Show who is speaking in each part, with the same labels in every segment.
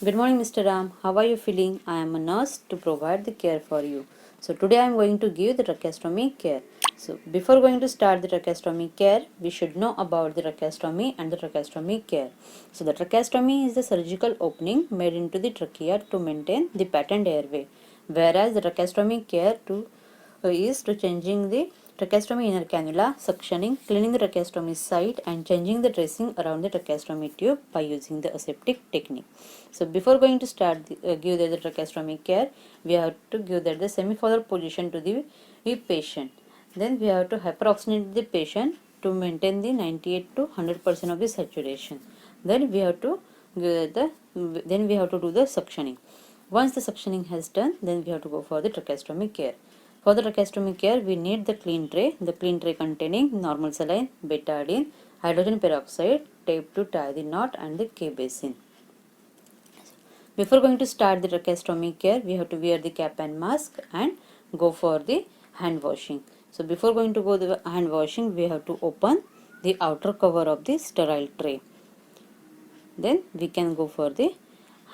Speaker 1: Good morning, Mr. Ram. How are you feeling? I am a nurse to provide the care for you. So today I am going to give the tracheostomy care. So before going to start the tracheostomy care, we should know about the tracheostomy and the tracheostomy care. So the tracheostomy is the surgical opening made into the trachea to maintain the patent airway, whereas the tracheostomy care is to changing the tracheostomy inner cannula, suctioning, cleaning the tracheostomy site and changing the dressing around the tracheostomy tube by using the aseptic technique. So before going to start give the tracheostomy care, we have to give that the semi-forward position to the patient. Then we have to hyperoxygenate the patient to maintain the 98 to 100% of the saturation. Then we have to give then we have to do the suctioning. Once the suctioning has done, then we have to go for the tracheostomy care. For the tracheostomy care, we need the clean tray containing normal saline, betadine, hydrogen peroxide, tape to tie the knot and the K basin. Before going to start the tracheostomy care, we have to wear the cap and mask and go for the hand washing. So before going to go the hand washing, we have to open the outer cover of the sterile tray. Then we can go for the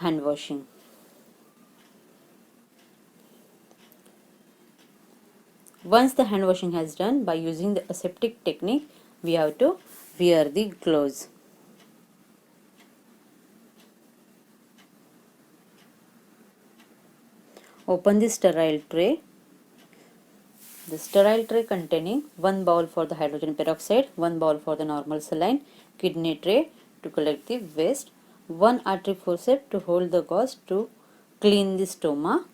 Speaker 1: hand washing. Once the hand washing has done by using the aseptic technique, we have to wear the gloves. Open the sterile tray. The sterile tray containing one bowl for the hydrogen peroxide, one bowl for the normal saline, kidney tray to collect the waste, one artery forceps to hold the gauze to clean the stoma,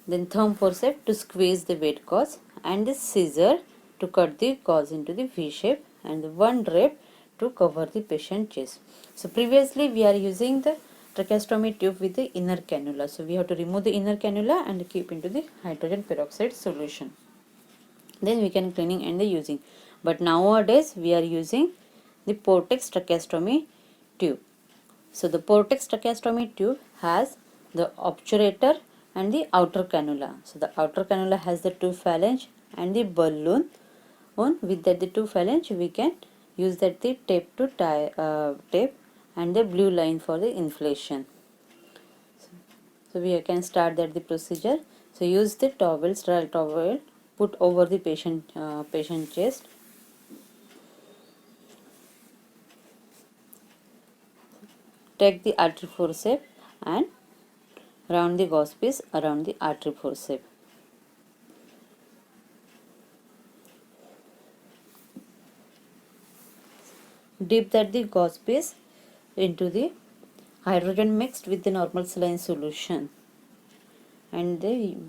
Speaker 1: then thumb forceps to squeeze the wet gauze, and the scissor to cut the gauze into the V shape, and the one drape to cover the patient chest. So previously we are using the tracheostomy tube with the inner cannula. So we have to remove the inner cannula and keep into the hydrogen peroxide solution. Then we can cleaning and the using. But nowadays we are using the Portex tracheostomy tube. So the Portex tracheostomy tube has the obturator and the outer cannula. So the outer cannula has the two phalange and the balloon. On with that the two phalange we can use that the tape to tie tape and the blue line for the inflation. So we can start that the procedure. So use the towel, sterile towel, put over the patient chest. Take the artery forceps and round the gauze piece around the artery forceps. Dip that the gauze piece into the hydrogen mixed with the normal saline solution, and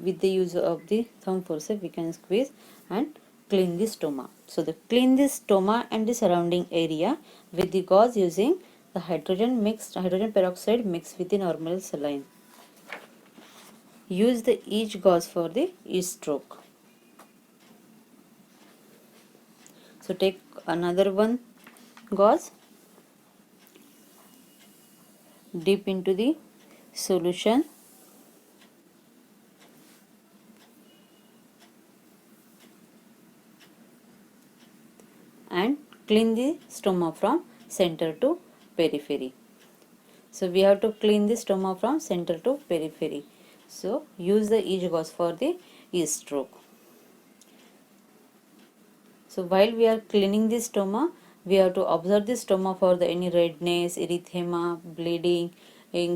Speaker 1: with the use of the thumb forceps we can squeeze and clean the stoma. So the clean the stoma and the surrounding area with the gauze using the hydrogen peroxide mixed with the normal saline. Use the each gauze for the each stroke. So take another one gauze, dip into the solution, and clean the stoma from center to periphery. So we have to clean the stoma from center to periphery. So use the each gauze for the each stroke. So while we are cleaning the stoma, we have to observe the stoma for the any redness, erythema, bleeding,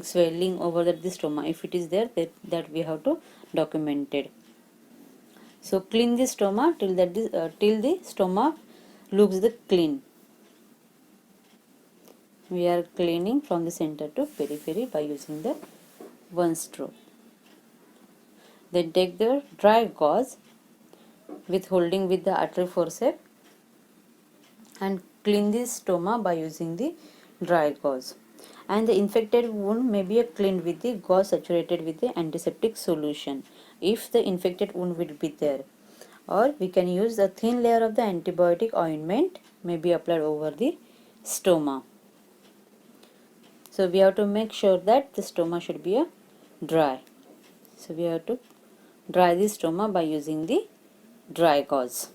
Speaker 1: swelling over the stoma. If it is there, that we have to document it. So clean the stoma till the stoma looks the clean. We are cleaning from the center to periphery by using the one stroke. Then take the dry gauze with holding with the artery forceps and clean the stoma by using the dry gauze. And the infected wound may be cleaned with the gauze saturated with the antiseptic solution if the infected wound will be there. Or we can use a thin layer of the antibiotic ointment may be applied over the stoma. So we have to make sure that the stoma should be dry. So we have to dry the stoma by using the dry gauze.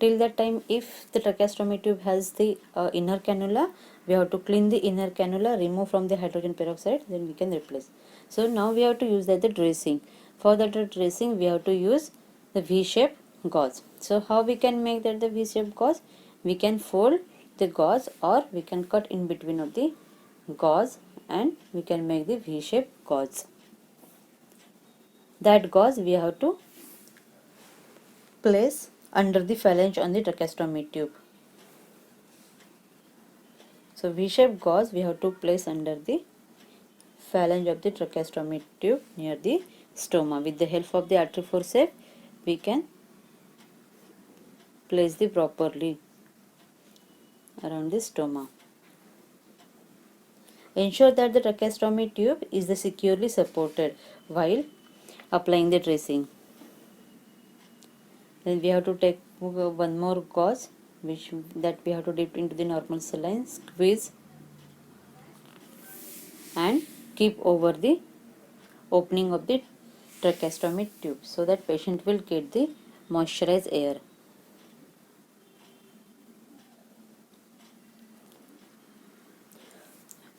Speaker 1: Till that time, if the tracheostomy tube has the inner cannula, we have to clean the inner cannula, remove from the hydrogen peroxide, then we can replace. So now we have to use that the dressing. For that dressing we have to use the V-shape gauze. So how we can make that the V-shape gauze? We can fold the gauze, or we can cut in between of the gauze, and we can make the V-shape gauze. That gauze we have to place under the phalange on the tracheostomy tube. So V-shaped gauze we have to place under the phalange of the tracheostomy tube near the stoma. With the help of the artery forceps, we can place the properly around the stoma. Ensure that the tracheostomy tube is securely supported while applying the dressing. Then we have to take one more gauze, that we have to dip into the normal saline, squeeze and keep over the opening of the tracheostomy tube, so that patient will get the moisturized air.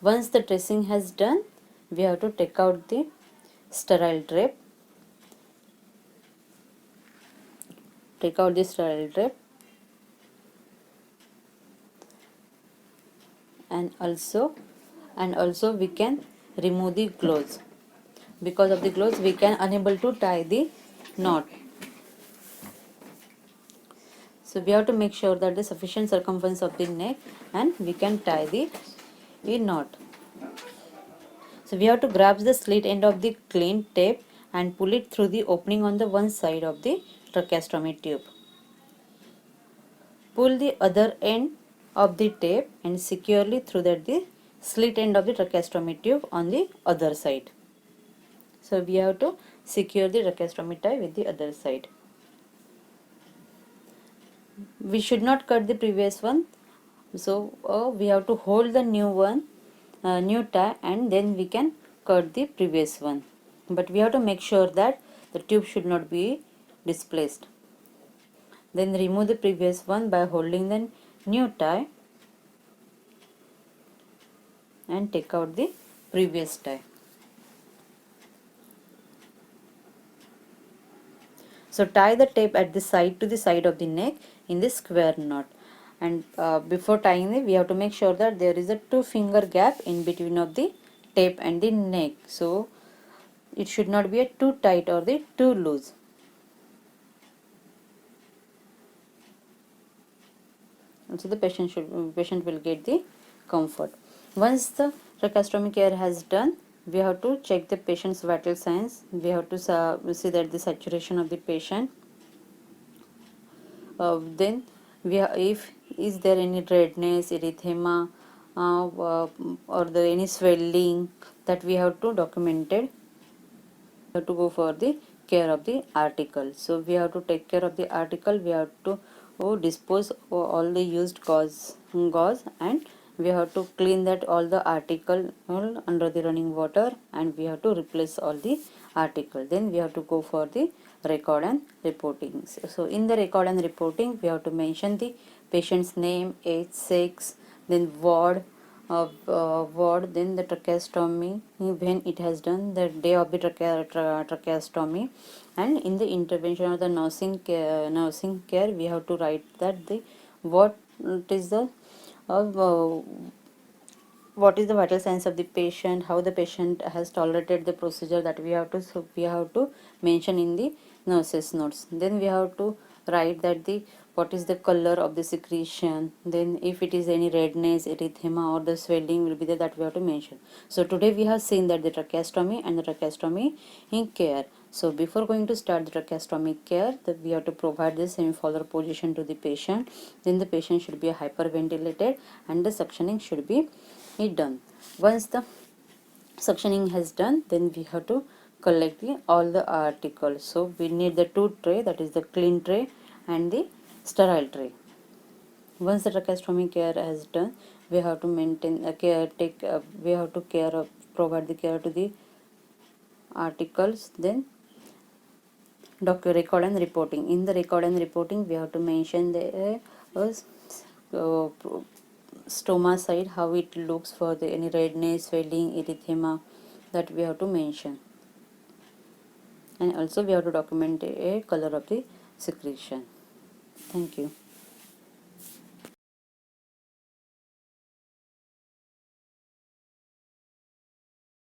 Speaker 1: Once the dressing has done, we have to take out the sterile drape. Take out the sterile drape, and also we can remove the gloves. Because of the gloves we can unable to tie the knot. So we have to make sure that the sufficient circumference of the neck, and we can tie the knot. So we have to grab the slit end of the clean tape and pull it through the opening on the one side of the tracheostomy tube. Pull the other end of the tape and securely through that the slit end of the tracheostomy tube on the other side. So we have to secure the tracheostomy tie with the other side. We should not cut the previous one, so we have to hold the new one, new tie, and then we can cut the previous one. But we have to make sure that the tube should not be displaced. Then remove the previous one by holding the new tie and take out the previous tie. So tie the tape at the side to the side of the neck in the square knot. And before tying it, we have to make sure that there is a 2-finger gap in between of the tape and the neck. So it should not be too tight or too loose. And so the patient will get the comfort. Once the tracheostomy care has done, we have to check the patient's vital signs. We have to see that the saturation of the patient. Then if is there any redness, erythema, or any swelling, that we have to document it. We have to go for the care of the article. So we have to take care of the article. We have to dispose all the used gauze, and we have to clean that all the article under the running water, and we have to replace all the article. Then we have to go for the record and reporting. So in the record and reporting, we have to mention the patient's name, age, sex, then ward, then the tracheostomy, when it has done, the day of the tracheostomy, and in the intervention of the nursing care, we have to write that the what is the vital signs of the patient, how the patient has tolerated the procedure, that we have to mention in the nurse's notes. Then we have to write that the what is the color of the secretion, then if it is any redness, erythema, or the swelling will be there, that we have to mention. So today we have seen that the tracheostomy and the tracheostomy in care. So before going to start the tracheostomy care, that we have to provide the semi-fowler position to the patient. Then the patient should be hyperventilated and the suctioning should be done. Once the suctioning has done, then we have to collect all the articles. So we need the 2 tray, that is the clean tray and the sterile tray. Once the tracheostomy care has done, we have to maintain we have to provide the care to the articles. Then record and reporting. In the record and reporting, we have to mention the stoma side, how it looks for the any redness, swelling, erythema, that we have to mention. And also we have to document a color of the secretion. Thank you.